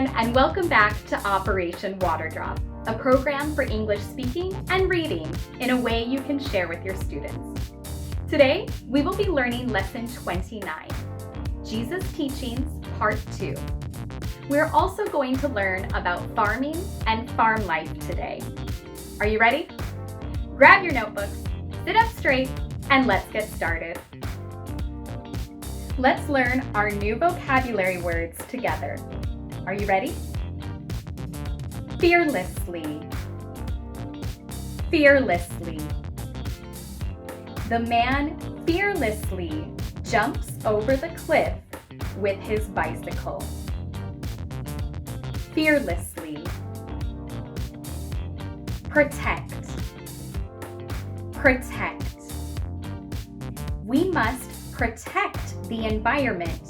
everyone, and welcome back to Operation Water Drop, a program for English speaking and reading in a way you can share with your students. Today, we will be learning Lesson 29, Jesus' Teachings, Part 2. We're also going to learn about farming and farm life today. Are you ready? Grab your notebooks, sit up straight, and let's get started. Let's learn our new vocabulary words together. Are you ready? Fearlessly. Fearlessly. The man fearlessly jumps over the cliff with his bicycle. Fearlessly. Protect. Protect. We must protect the environment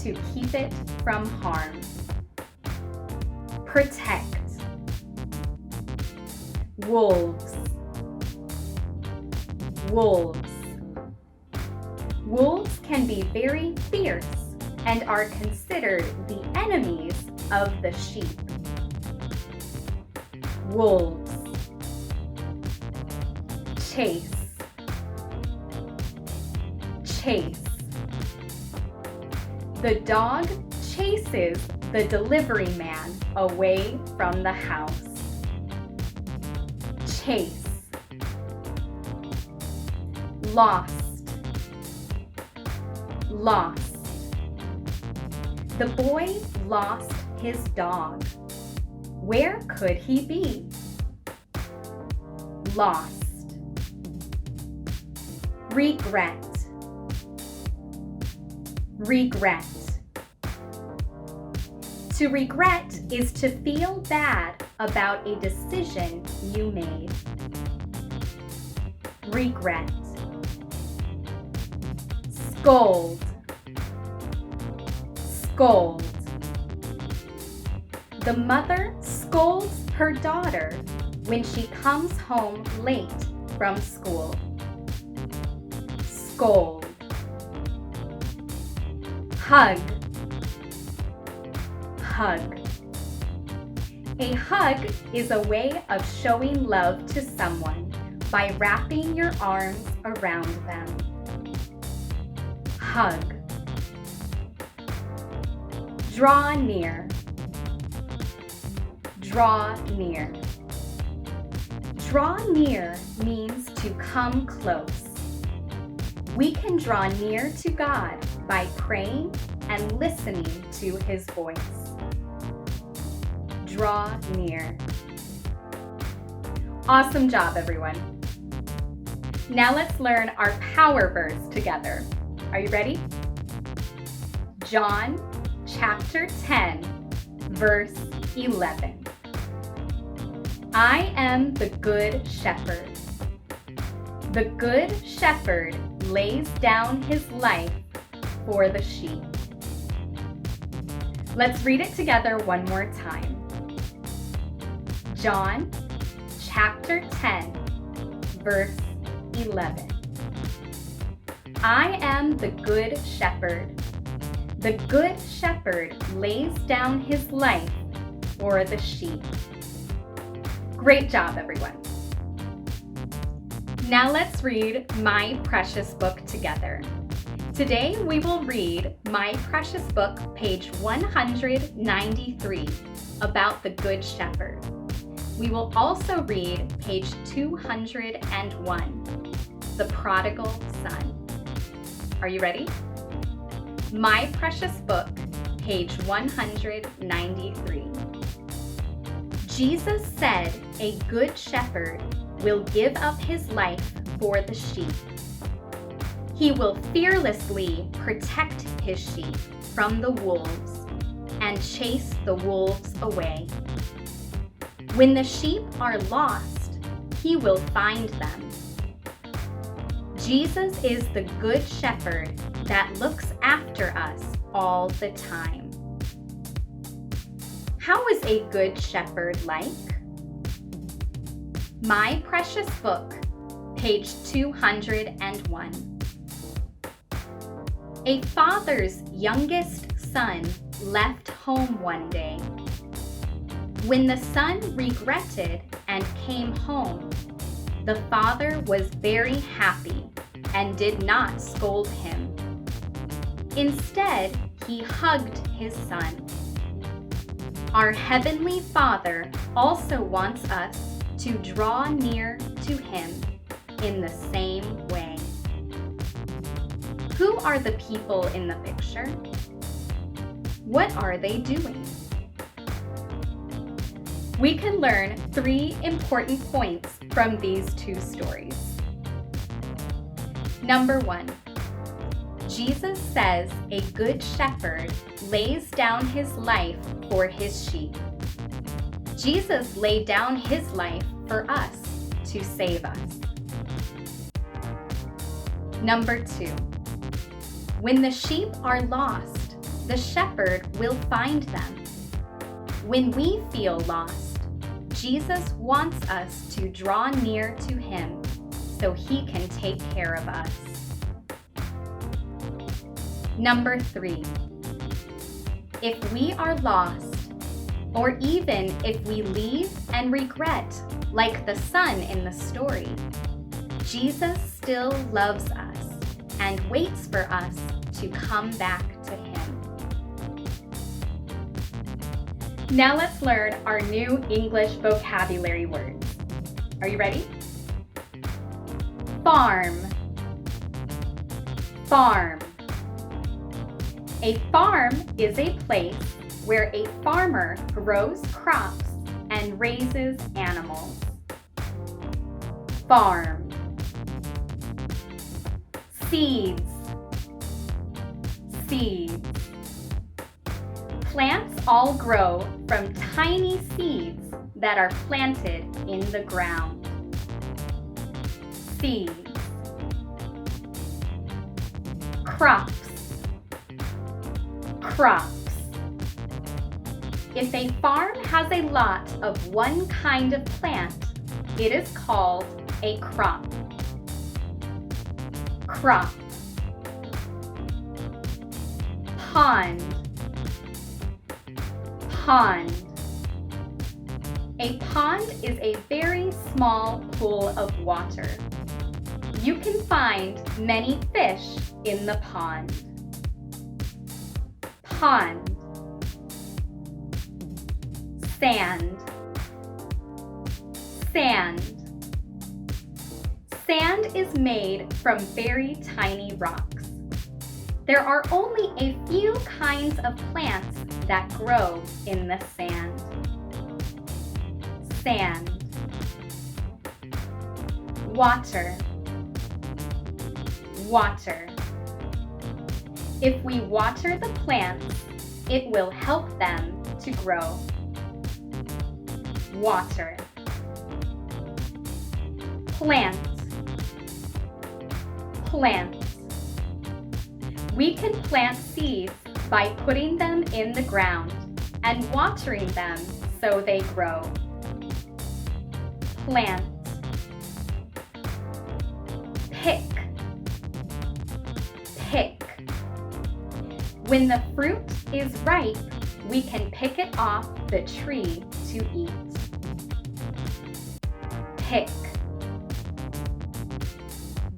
to keep it from harm. Protect. Wolves. Wolves. Wolves can be very fierce and are considered the enemies of the sheep. Wolves. Chase. Chase. The dog chases the delivery man away from the house. Chase. Lost. Lost. The boy lost his dog. Where could he be? Lost. Regret. Regret. To regret is to feel bad about a decision you made. Regret. Scold. Scold. The mother scolds her daughter when she comes home late from school. Scold. Hug. Hug. A hug is a way of showing love to someone by wrapping your arms around them. Hug. Draw near. Draw near. Draw near means to come close. We can draw near to God by praying and listening to His voice. Draw near. Awesome job, everyone. Now let's learn our power verse together. Are you ready? John chapter 10, verse 11. I am the good shepherd. The good shepherd lays down his life for the sheep. Let's read it together one more time. John chapter 10, verse 11. I am the good shepherd. The good shepherd lays down his life for the sheep. Great job, everyone. Now let's read My Precious Book together. Today we will read My Precious Book, page 193, about the Good Shepherd. We will also read page 201, The Prodigal Son. Are you ready? My Precious Book, page 193. Jesus said a good shepherd will give up his life for the sheep. He will fearlessly protect his sheep from the wolves and chase the wolves away. When the sheep are lost, he will find them. Jesus is the good shepherd that looks after us all the time. How is a good shepherd like? My Precious Book, page 201. A father's youngest son left home one day When the son regretted and came home, the father was very happy and did not scold him. Instead, he hugged his son. Our Heavenly Father also wants us to draw near to Him in the same way. Who are the people in the picture? What are they doing? We can learn 3 important points from these 2 stories. Number 1, Jesus says a good shepherd lays down his life for his sheep. Jesus laid down his life for us to save us. Number 2, when the sheep are lost, the shepherd will find them. When we feel lost, Jesus wants us to draw near to Him so He can take care of us. Number 3, if we are lost, or even if we leave and regret, like the son in the story, Jesus still loves us and waits for us to come back to Him. Now let's learn our new English vocabulary words. Are you ready? Farm. Farm. A farm is a place where a farmer grows crops and raises animals. Farm. Seeds. Seeds. Plants all grow from tiny seeds that are planted in the ground. Seeds. Crops. Crops. If a farm has a lot of one kind of plant, it is called a crop. Crop. Pond. Pond. A pond is a very small pool of water. You can find many fish in the pond. Pond. Sand. Sand. Sand is made from very tiny rocks. There are only a few kinds of plants that grow in the sand. Sand. Water. Water. If we water the plants, it will help them to grow. Water. Plant. Plants. We can plant seeds by putting them in the ground and watering them so they grow. Plant. Pick. Pick. When the fruit is ripe, we can pick it off the tree to eat. Pick.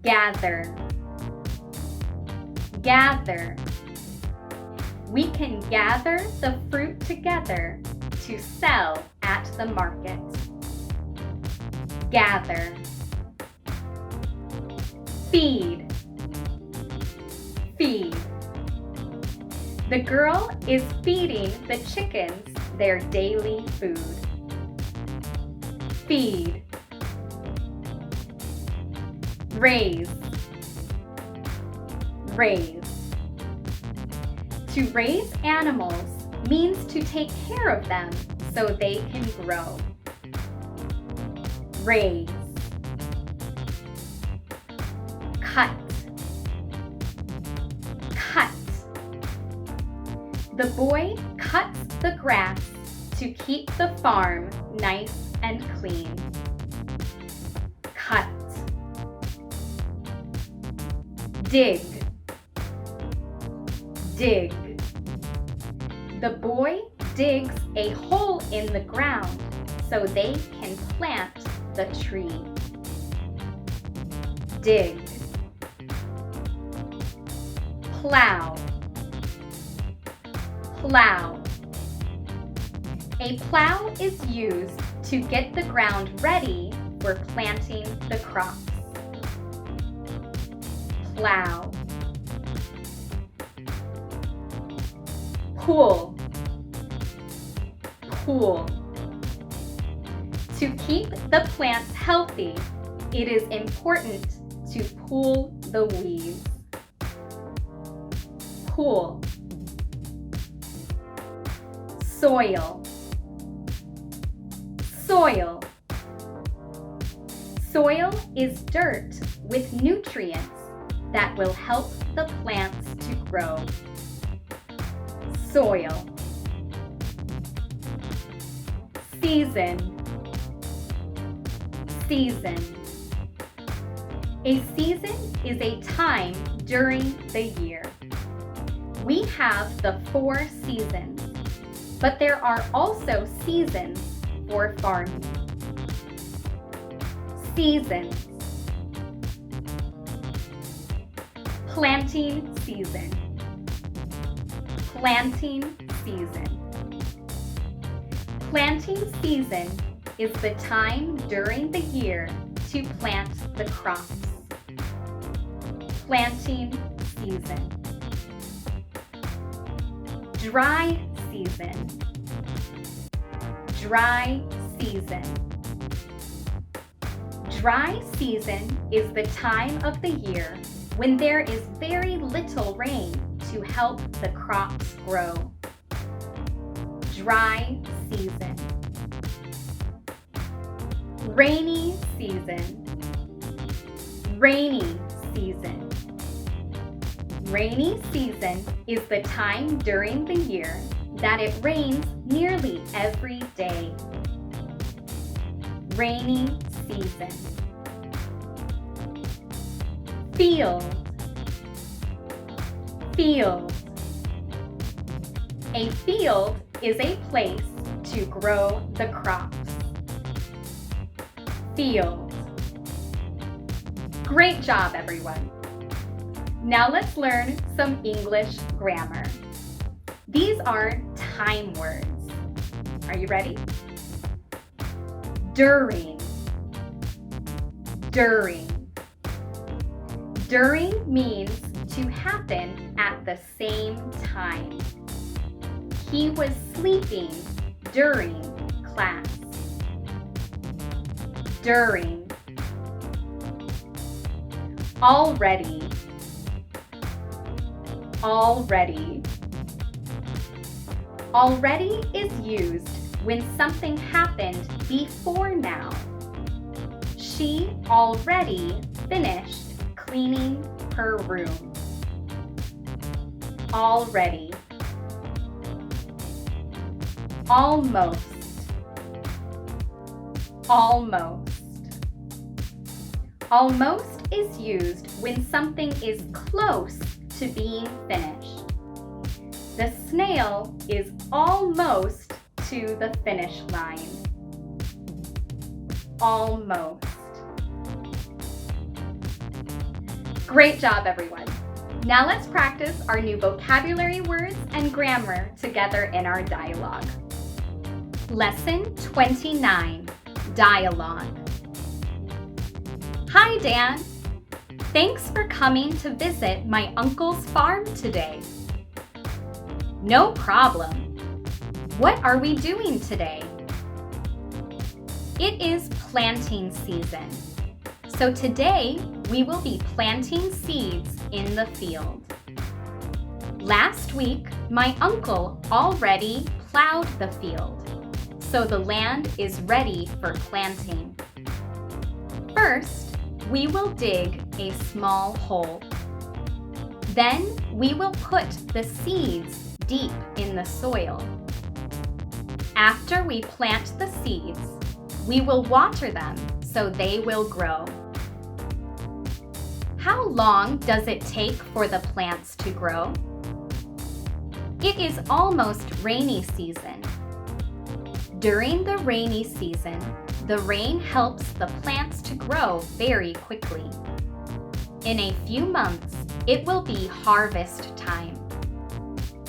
Gather. Gather. We can gather the fruit together to sell at the market. Gather. Feed. Feed. The girl is feeding the chickens their daily food. Feed. Raise. Raise. To raise animals means to take care of them so they can grow. Raise. Cut. Cut. The boy cuts the grass to keep the farm nice and clean. Cut. Dig. Dig. The boy digs a hole in the ground so they can plant the tree. Dig. Plow. Plow. A plow is used to get the ground ready for planting the crops. Plow. Pool. Pool. To keep the plants healthy, it is important to pull the weeds. Pool. Soil. Soil. Soil is dirt with nutrients that will help the plants to grow. Soil. Season. Season. A season is a time during the year. We have the 4 seasons, but there are also seasons for farming. Seasons. Planting season. Planting season. Planting season is the time during the year to plant the crops. Planting season. Dry season. Dry season. Dry season is the time of the year when there is very little rain to help the crops grow. Dry season. Rainy season. Rainy season. Rainy season is the time during the year that it rains nearly every day. Rainy season. Field. Field. A field is a place to grow the crops. Field. Great job, everyone. Now let's learn some English grammar. These are time words. Are you ready? During. During. During means to happen at the same time. He was sleeping during class. During. Already. Already. Already is used when something happened before now. She already finished cleaning her room. Already. Almost. Almost. Almost is used when something is close to being finished. The snail is almost to the finish line. Almost. Great job, everyone. Now let's practice our new vocabulary words and grammar together in our dialogue. Lesson 29, Dialogue. Hi, Dan. Thanks for coming to visit my uncle's farm today. No problem. What are we doing today? It is planting season. So today we will be planting seeds in the field. Last week, my uncle already plowed the field, so the land is ready for planting. First, we will dig a small hole. Then we will put the seeds deep in the soil. After we plant the seeds, we will water them so they will grow. How long does it take for the plants to grow? It is almost rainy season. During the rainy season, the rain helps the plants to grow very quickly. In a few months, it will be harvest time.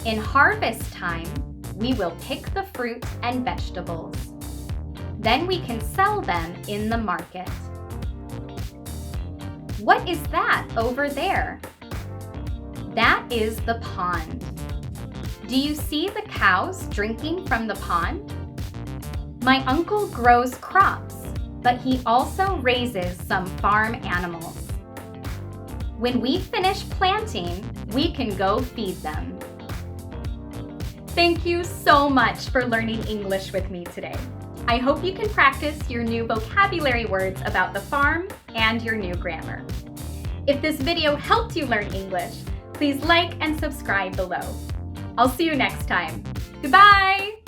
In harvest time, we will pick the fruit and vegetables. Then we can sell them in the market. What is that over there? That is the pond. Do you see the cows drinking from the pond? My uncle grows crops, but he also raises some farm animals. When we finish planting, we can go feed them. Thank you so much for learning English with me today. I hope you can practice your new vocabulary words about the farm and your new grammar. If this video helped you learn English, please like and subscribe below. I'll see you next time. Goodbye!